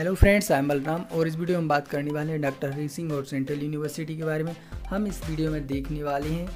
Hello friends, I am Balram और इस video में बात करने वाले हैं डॉक्टर हरी सिंह और सेंट्रल यूनिवर्सिटी के बारे में। हम इस वीडियो में देखने वाले हैं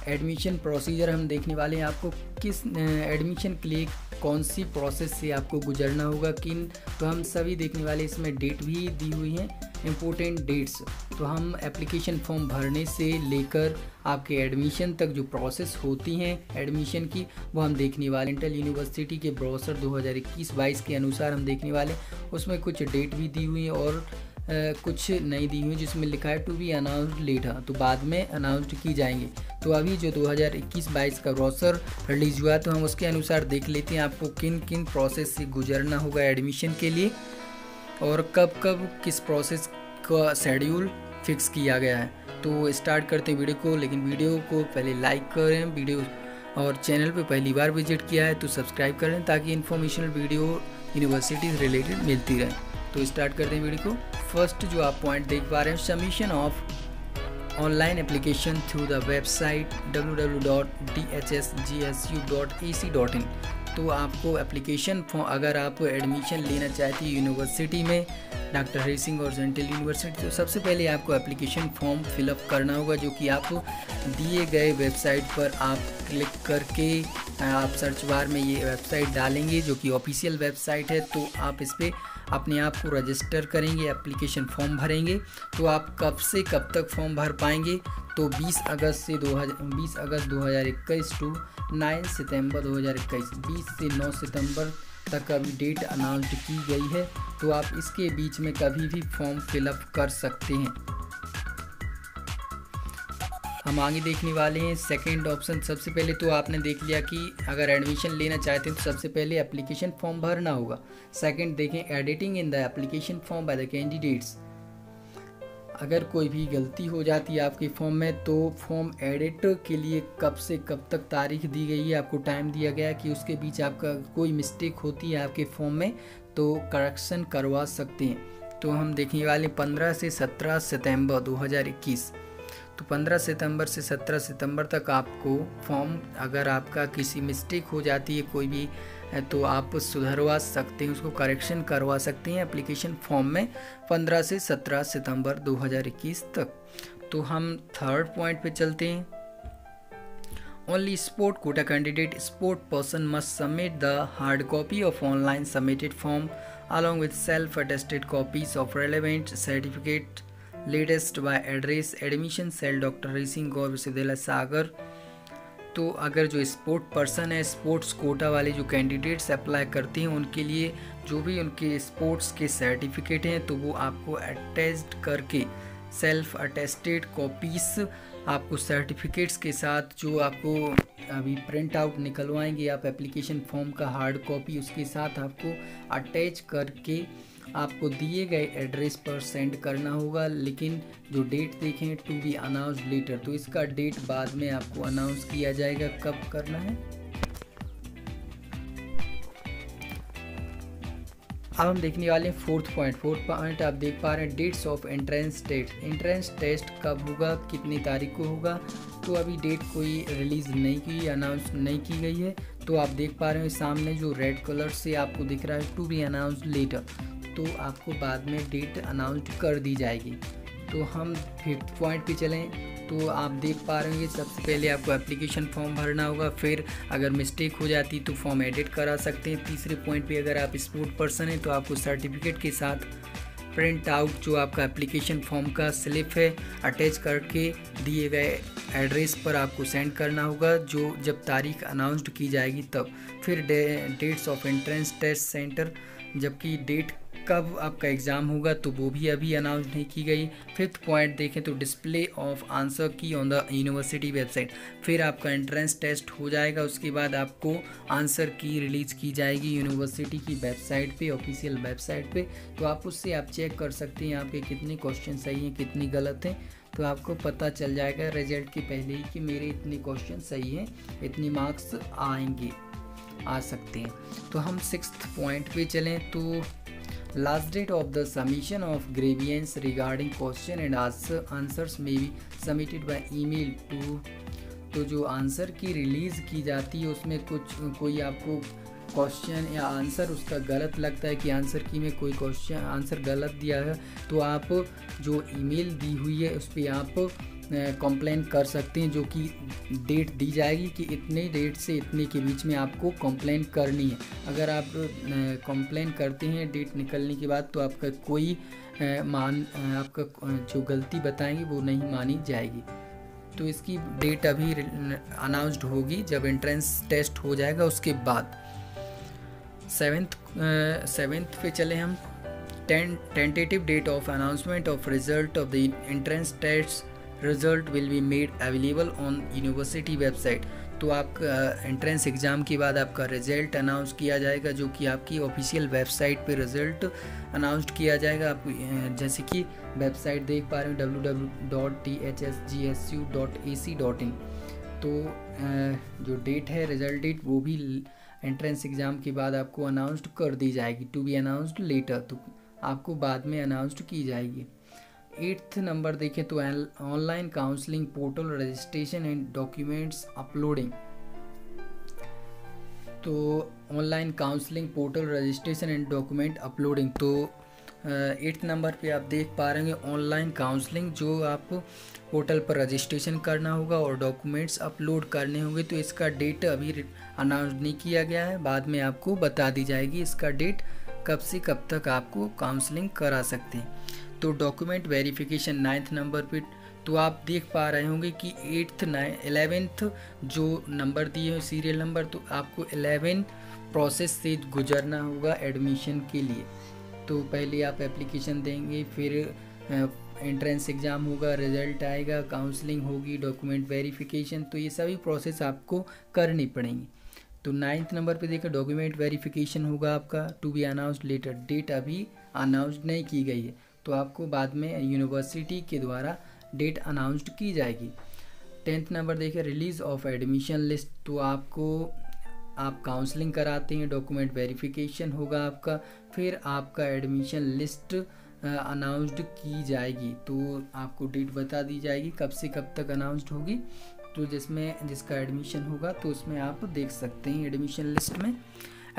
एडमिशन प्रोसीजर। हम देखने वाले हैं आपको किस एडमिशन के लिए कौन सी प्रोसेस से आपको गुजरना होगा, किन तो हम सभी देखने वाले। इसमें डेट भी दी हुई हैं, इम्पोर्टेंट डेट्स। तो हम एप्लीकेशन फॉर्म भरने से लेकर आपके एडमिशन तक जो प्रोसेस होती हैं एडमिशन की, वो हम देखने वाले। सेंट्रल यूनिवर्सिटी के ब्रोशर 2021-22 के अनुसार हम देखने वाले। उसमें कुछ डेट भी दी हुई है और कुछ नहीं दी हुई, जिसमें लिखा है टू बी अनाउंस्ड लेटर, तो बाद में अनाउंस्ड की जाएंगे। तो अभी जो 2021-22 का ब्रोशर रिलीज हुआ, तो हम उसके अनुसार देख लेते हैं आपको किन किन प्रोसेस से गुजरना होगा एडमिशन के लिए और कब कब किस प्रोसेस का शेड्यूल फिक्स किया गया है। तो स्टार्ट करते हैं वीडियो को, लेकिन वीडियो को पहले लाइक करें वीडियो, और चैनल पे पहली बार विजिट किया है तो सब्सक्राइब करें ताकि इन्फॉर्मेशनल वीडियो यूनिवर्सिटी से रिलेटेड मिलती रहे। तो स्टार्ट करते हैं वीडियो को। फर्स्ट जो आप पॉइंट देख पा रहे हैं, submission of online application through the website www.dhsgsu.ac.in। तो आपको एप्लीकेशन फॉर्म, अगर आप एडमिशन लेना चाहती है यूनिवर्सिटी में डॉक्टर हरी सिंह और सेंट्रल यूनिवर्सिटी, तो सबसे पहले आपको एप्लीकेशन फॉर्म फिलअप करना होगा, जो कि आप दिए गए वेबसाइट पर आप क्लिक करके आप सर्च बार में ये वेबसाइट डालेंगे, जो कि ऑफिशियल वेबसाइट है। तो आप इस पर अपने आप को रजिस्टर करेंगे, एप्लीकेशन फॉर्म भरेंगे। तो आप कब से कब तक फॉर्म भर पाएंगे, तो 20 अगस्त 2021 टू 9 सितंबर 2021, 20 से 9 सितंबर तक अभी डेट अनाउंस की गई है। तो आप इसके बीच में कभी भी फॉर्म फिलअप कर सकते हैं। हम आगे देखने वाले हैं सेकंड ऑप्शन। सबसे पहले तो आपने देख लिया कि अगर एडमिशन लेना चाहते हैं तो सबसे पहले एप्लीकेशन फॉर्म भरना होगा। सेकंड देखें, editing in the application form by the candidates. अगर कोई भी गलती हो जाती है आपके फॉर्म में, तो फॉर्म एडिट के लिए कब से कब तक तारीख दी गई है, आपको टाइम दिया गया है कि उसके बीच आपका कोई मिस्टेक होती है आपके फॉर्म में तो करेक्शन करवा सकते हैं। तो हम देखने वाले 15 से 17 सितंबर 2021। तो 15 सितंबर से 17 सितंबर तक आपको फॉर्म, अगर आपका किसी मिस्टेक हो जाती है कोई भी, तो आप सुधरवा सकते हैं, उसको करेक्शन करवा सकते हैं एप्लीकेशन फॉर्म में 15 से 17 सितंबर 2021 तक। तो हम थर्ड पॉइंट पे चलते हैं। Only sport quota candidate sport person must submit the hard copy of online submitted form along with self attested copies of relevant certificate latest by address admission cell doctor Hari Singh Gour Vishwavidyalaya Sagar. तो अगर जो sport person है, sports quota वाले जो candidates apply करते हैं, उनके लिए जो भी उनके स्पोर्ट्स के सर्टिफिकेट हैं, तो वो आपको अटेस्ट करके सेल्फ अटेस्टेड कॉपीज़ आपको सर्टिफिकेट्स के साथ, जो आपको अभी प्रिंट आउट निकलवाएंगे आप एप्लीकेशन फॉर्म का हार्ड कॉपी, उसके साथ आपको अटैच करके आपको दिए गए एड्रेस पर सेंड करना होगा। लेकिन जो डेट देखें टू बी अनाउंस्ड लेटर, तो इसका डेट बाद में आपको अनाउंस किया जाएगा कब करना है। अब हम देखने वाले हैं फोर्थ पॉइंट आप देख पा रहे हैं, dates of entrance test. Entrance test कब होगा, कितनी तारीख को होगा, तो अभी डेट कोई रिलीज़ नहीं की, अनाउंस नहीं की गई है। तो आप देख पा रहे हैं सामने जो रेड कलर से आपको दिख रहा है टू बी अनाउंस्ड लेटर, तो आपको बाद में डेट अनाउंस कर दी जाएगी। तो हम फिफ्थ पॉइंट पे चलें, तो आप देख पा रहे हैं सबसे पहले आपको एप्लीकेशन फॉर्म भरना होगा, फिर अगर मिस्टेक हो जाती तो फॉर्म एडिट करा सकते हैं। तीसरे पॉइंट पे अगर आप स्पोर्ट पर्सन हैं तो आपको सर्टिफिकेट के साथ प्रिंट आउट जो आपका एप्लीकेशन फॉर्म का स्लिप है अटैच करके दिए गए एड्रेस पर आपको सेंड करना होगा, जो जब तारीख अनाउंस्ड की जाएगी तब। फिर dates of entrance test centre, जबकि डेट कब आपका एग्ज़ाम होगा तो वो भी अभी अनाउंस नहीं की गई। फिफ्थ पॉइंट देखें तो डिस्प्ले ऑफ आंसर की ऑन द यूनिवर्सिटी वेबसाइट। फिर आपका एंट्रेंस टेस्ट हो जाएगा, उसके बाद आपको आंसर की रिलीज़ की जाएगी यूनिवर्सिटी की वेबसाइट पे, ऑफिशियल वेबसाइट पे। तो आप उससे आप चेक कर सकते हैं आपके कितने क्वेश्चन सही हैं, कितनी गलत हैं। तो आपको पता चल जाएगा रिजल्ट के पहले ही कि मेरे इतने क्वेश्चन सही हैं, इतनी मार्क्स आ सकते हैं। तो हम सिक्स्थ पॉइंट पे चलें, तो last date of the submission of grievances regarding question and answers may be submitted by email to. तो जो आंसर की रिलीज़ की जाती है उसमें कोई आपको क्वेश्चन या आंसर उसका गलत लगता है कि आंसर की में कोई क्वेश्चन आंसर गलत दिया है, तो आप जो ईमेल दी हुई है उस पर आप कंप्लेन कर सकते हैं, जो कि डेट दी जाएगी कि इतने डेट से इतने के बीच में आपको कंप्लेन करनी है। अगर आप कंप्लेन करते हैं डेट निकलने के बाद, तो आपका कोई आपका जो गलती बताएंगे वो नहीं मानी जाएगी। तो इसकी डेट अभी अनाउंस्ड होगी जब एंट्रेंस टेस्ट हो जाएगा उसके बाद। सेवेंथ पे चले हम। Tentative date of announcement of result of the entrance test result will be made available on university website. तो आपका एंट्रेंस एग्ज़ाम के बाद आपका रिज़ल्ट अनाउंस किया जाएगा, जो कि आपकी ऑफिशियल वेबसाइट पे रिज़ल्ट अनाउंस्ड किया जाएगा। आप जैसे कि वेबसाइट देख पा रहे हैं www.thsgsu.ac.in। तो जो डेट है रिज़ल्ट डेट वो भी एंट्रेंस एग्ज़ाम के बाद आपको अनाउंस्ड कर दी जाएगी, टू बी अनाउंस्ड लेटर, तो आपको बाद में अनाउंस्ड की जाएगी। 8th नंबर देखें तो online counselling portal registration and documents uploading. तो online counselling portal registration and document uploading, तो 8th नंबर पे आप देख पा रहे हैं ऑनलाइन काउंसलिंग, जो आप पोर्टल पर रजिस्ट्रेशन करना होगा और डॉक्यूमेंट्स अपलोड करने होंगे। तो इसका डेट अभी अनाउंस नहीं किया गया है, बाद में आपको बता दी जाएगी इसका डेट कब से कब तक आपको काउंसलिंग करा सकते हैं। तो डॉक्यूमेंट वेरिफिकेशन 9th नंबर पे, तो आप देख पा रहे होंगे कि 8th 11th जो नंबर दिए हैं सीरियल नंबर, तो आपको 11 प्रोसेस से गुजरना होगा एडमिशन के लिए। तो पहले आप एप्लीकेशन देंगे, फिर एंट्रेंस एग्ज़ाम होगा, रिज़ल्ट आएगा, काउंसलिंग होगी, डॉक्यूमेंट वेरिफिकेशन, तो ये सभी प्रोसेस आपको करनी पड़ेंगी। तो 9th नंबर पे देखिए डॉक्यूमेंट वेरिफिकेशन होगा आपका, to be announced later, date अभी अनाउंस्ड नहीं की गई है, तो आपको बाद में यूनिवर्सिटी के द्वारा डेट अनाउंस्ड की जाएगी। 10th नंबर देखिए रिलीज़ ऑफ एडमिशन लिस्ट, तो आप काउंसलिंग कराते हैं, डॉक्यूमेंट वेरिफिकेशन होगा आपका, फिर आपका एडमिशन लिस्ट अनाउंस्ड की जाएगी। तो आपको डेट बता दी जाएगी कब से कब तक अनाउंस्ड होगी, तो जिसका एडमिशन होगा तो उसमें आप देख सकते हैं एडमिशन लिस्ट में।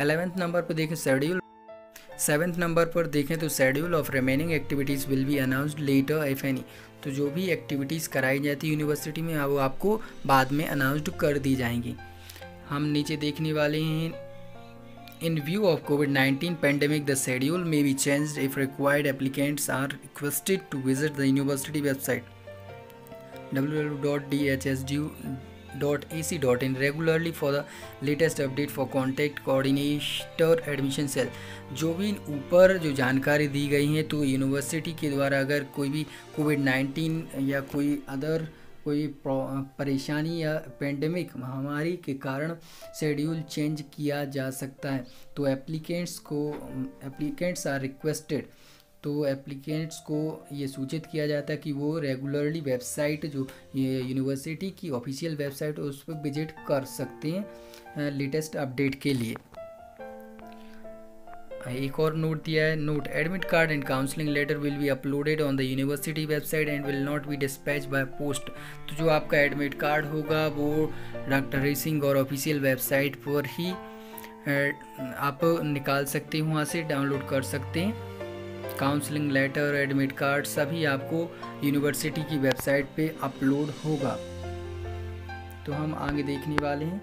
11th नंबर पर देखें शेड्यूल। 7th नंबर पर देखें तो schedule of remaining activities will be announced later if any. तो जो भी एक्टिविटीज़ कराई जाती है यूनिवर्सिटी में वो आपको बाद में अनाउंस्ड कर दी जाएंगी। हम नीचे देखने वाले हैं, इन view of COVID-19 pandemic the schedule may be changed if required. Applicants are requested to visit the university website www.dhsgu.ac.in regularly for the latest update for contact coordinator admission cell। जो भी ऊपर जो जानकारी दी गई है, तो यूनिवर्सिटी के द्वारा अगर कोई भी COVID-19 या कोई परेशानी या पेंडेमिक महामारी के कारण शेड्यूल चेंज किया जा सकता है, तो एप्लीकेंट्स आर रिक्वेस्टेड, तो एप्लीकेंट्स को ये सूचित किया जाता है कि वो रेगुलरली वेबसाइट जो ये यूनिवर्सिटी की ऑफिशियल वेबसाइट उस पर विजिट कर सकते हैं लेटेस्ट अपडेट के लिए। एक और नोट दिया है, note admit card and counselling letter will be uploaded on the university website and will not be dispatch by post. तो जो आपका एडमिट कार्ड होगा वो डॉक्टर हरी सिंह और ऑफिशियल वेबसाइट पर ही आप निकाल सकते हैं, वहाँ से डाउनलोड कर सकते हैं। काउंसलिंग लेटर, एडमिट कार्ड सभी आपको यूनिवर्सिटी की वेबसाइट पे अपलोड होगा। तो हम आगे देखने वाले हैं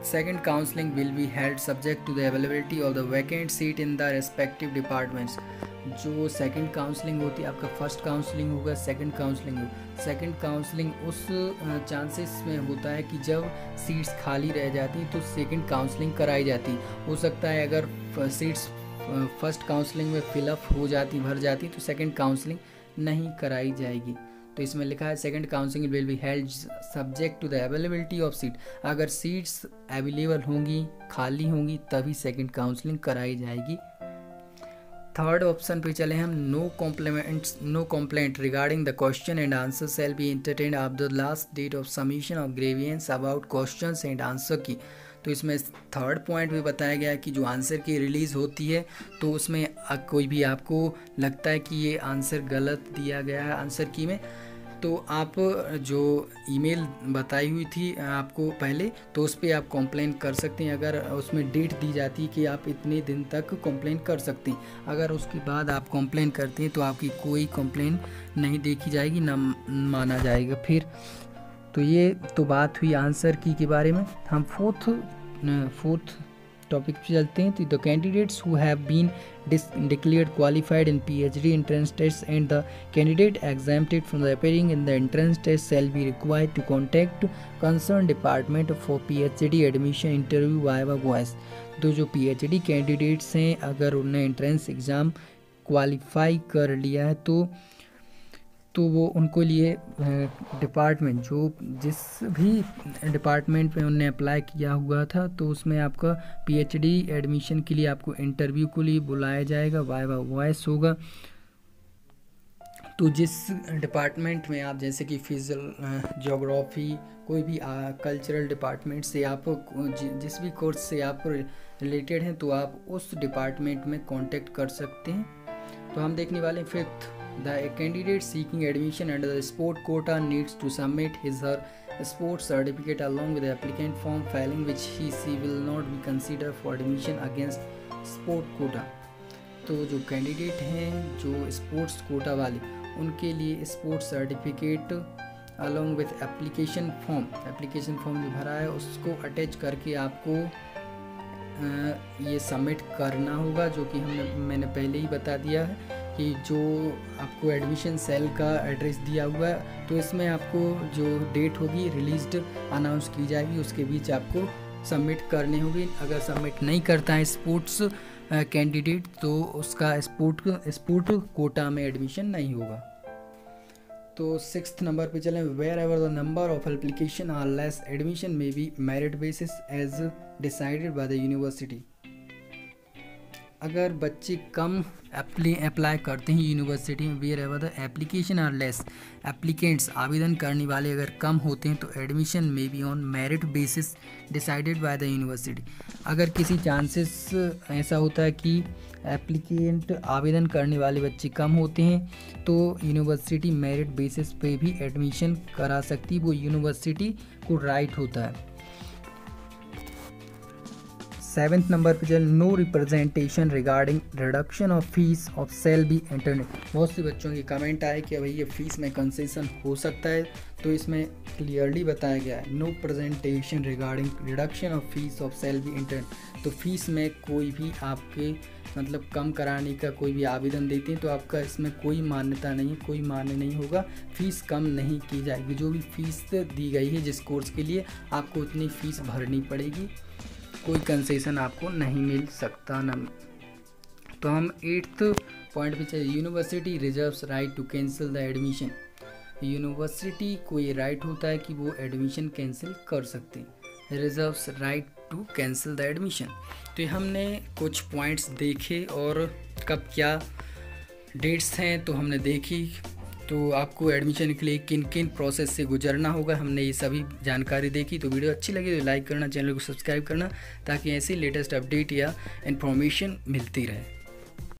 Second counseling will be held subject to the availability of the vacant seat in the respective departments। जो सेकंड काउंसलिंग होती है, आपका फर्स्ट काउंसलिंग होगा, सेकंड काउंसलिंग होगा। सेकंड काउंसलिंग उस चांसेस में होता है कि जब सीट्स खाली रह जाती हैं तो सेकंड काउंसलिंग कराई जाती। हो सकता है अगर सीट्स फर्स्ट काउंसलिंग में फिलअप हो जाती, भर जाती, तो सेकंड काउंसलिंग नहीं कराई जाएगी। तो इसमें लिखा है second counselling will be held subject to the availability of seat. अगर सीट्स अवेलेबल होंगी, खाली होंगी, तभी सेकंड काउंसलिंग कराई जाएगी। थर्ड ऑप्शन पे चले हम, no complaint regarding the question and answer shall be entertained after the last date of submission of grievances about question and answer की। तो इसमें थर्ड पॉइंट भी बताया गया है कि जो आंसर की रिलीज़ होती है, तो उसमें कोई भी आपको लगता है कि ये आंसर गलत दिया गया है आंसर की में, तो आप जो ईमेल बताई हुई थी आपको पहले, तो उस पर आप कंप्लेन कर सकते हैं। अगर उसमें डेट दी जाती है कि आप इतने दिन तक कंप्लेन कर सकते हैं, अगर उसके बाद आप कंप्लेन करते हैं तो आपकी कोई कंप्लेन नहीं देखी जाएगी, ना माना जाएगा फिर। तो ये तो बात हुई आंसर की के बारे में। हम फोर्थ टॉपिक पे चलते हैं। तो the candidates who have been declared qualified in PhD entrance tests and the candidate exempted from the appearing in the entrance test shall be required to contact concerned department for PhD admission interview via voice। तो जो PhD candidates हैं, अगर उन्होंने entrance exam qualify कर लिया है तो वो उनको लिए डिपार्टमेंट, जो जिस भी डिपार्टमेंट में उन्होंने अप्लाई किया हुआ था, तो उसमें आपका पीएचडी एडमिशन के लिए आपको इंटरव्यू के लिए बुलाया जाएगा, वाइवा वॉइस होगा। तो जिस डिपार्टमेंट में आप, जैसे कि फिजिकल, ज्योग्राफी, कोई भी कल्चरल डिपार्टमेंट से आप जिस भी कोर्स से आप रिलेटेड हैं, तो आप उस डिपार्टमेंट में कांटेक्ट कर सकते हैं। तो हम देखने वाले हैं fifth. The candidate seeking admission under the sport quota needs to submit his or her sports certificate along with the applicant form, failing which she will not be considered for admission against sport quota। तो जो candidate हैं जो sports quota वाले, उनके लिए sports certificate along with application form जो भरा है उसको अटैच करके आपको ये सबमिट करना होगा, जो कि मैंने पहले ही बता दिया है कि जो आपको एडमिशन सेल का एड्रेस दिया हुआ है, तो इसमें आपको जो डेट होगी रिलीज्ड अनाउंस की जाएगी, उसके बीच आपको सबमिट करने होगी। अगर सबमिट नहीं करता है स्पोर्ट्स कैंडिडेट, तो उसका स्पोर्ट कोटा में एडमिशन नहीं होगा। तो सिक्स्थ नंबर पे चलें। Wherever the number of application are less, admission may be merit basis as decided by the university. अगर बच्चे कम अप्लाई करते हैं यूनिवर्सिटी में, wherever the application are less, applicants आवेदन करने वाले अगर कम होते हैं, तो admission may be on merit basis decided by the university. अगर किसी चांसेस ऐसा होता है कि एप्लीकेंट आवेदन करने वाले बच्चे कम होते हैं, तो यूनिवर्सिटी मेरिट बेसिस पे भी एडमिशन करा सकती है, वो यूनिवर्सिटी को राइट होता है। सेवेंथ नंबर पे चल। No representation regarding reduction of fees of sale be internet. बहुत से बच्चों की कमेंट आए कि भाई ये फीस में कंसेशन हो सकता है, तो इसमें क्लियरली बताया गया है no presentation regarding reduction of fees of sale be internet. तो फीस में कोई भी आपके मतलब कम कराने का कोई भी आवेदन देते हैं, तो आपका इसमें कोई मान्यता नहीं है, कोई मान्य नहीं होगा, फीस कम नहीं की जाएगी। जो भी फीस दी गई है जिस कोर्स के लिए, आपको उतनी फ़ीस भरनी पड़ेगी, कोई कंसेशन आपको नहीं मिल सकता ना। तो हम 8th पॉइंट पे चलिए। University reserves right to cancel the admission. University को ये राइट होता है कि वो एडमिशन कैंसिल कर सकते हैं। Reserves right to cancel the admission. तो हमने कुछ पॉइंट्स देखे और कब क्या डेट्स हैं तो हमने देखी। तो आपको एडमिशन के लिए किन किन प्रोसेस से गुजरना होगा, हमने ये सभी जानकारी देखी। तो वीडियो अच्छी लगी तो लाइक करना, चैनल को सब्सक्राइब करना, ताकि ऐसी लेटेस्ट अपडेट या इन्फॉर्मेशन मिलती रहे।